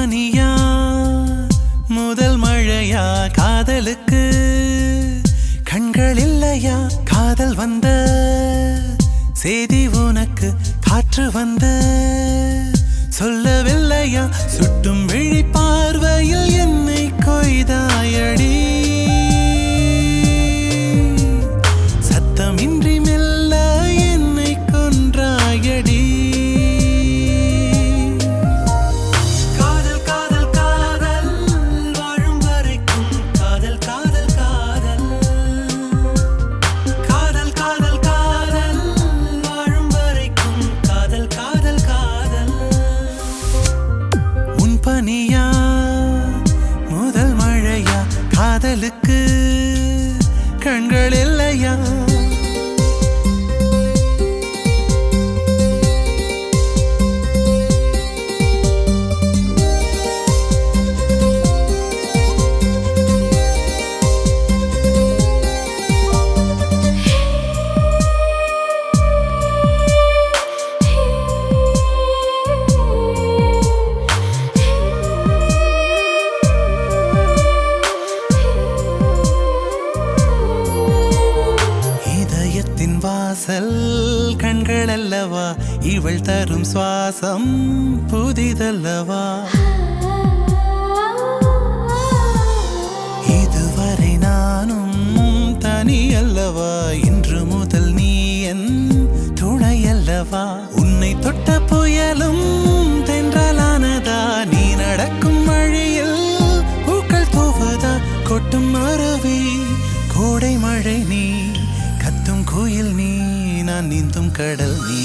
பனியா முதல் மழையா காதலுக்கு கண்கள் இல்லையா காதல் வந்த செய்தி உனக்கு காற்று வந்த சொல்லவில்லையா சுட்டும் விழி பார்வையில் என்னை கொய்தாயடி சத்தமின்றி மெல்ல என்னை கொன்றாயடி பனியா முதல் மழையா காதலுக்கு கண்கள் இல்லையா வாசல் கண்கள் அல்லவா இவள் தரும் சுவாசம் புதிதல்லவா இதுவரை நானும் தனி அல்லவா இன்று முதல் நீ என் துணை அல்லவா உன்னை தொட்ட புயலும் தென்றலானதா நீ நடக்கும் வழியில் பூக்கள் தூவுதா கொட்டும் அருவி கோடை மழை நீ கத்தும் கோயில் நீ நான் நீந்தும் கடல் நீ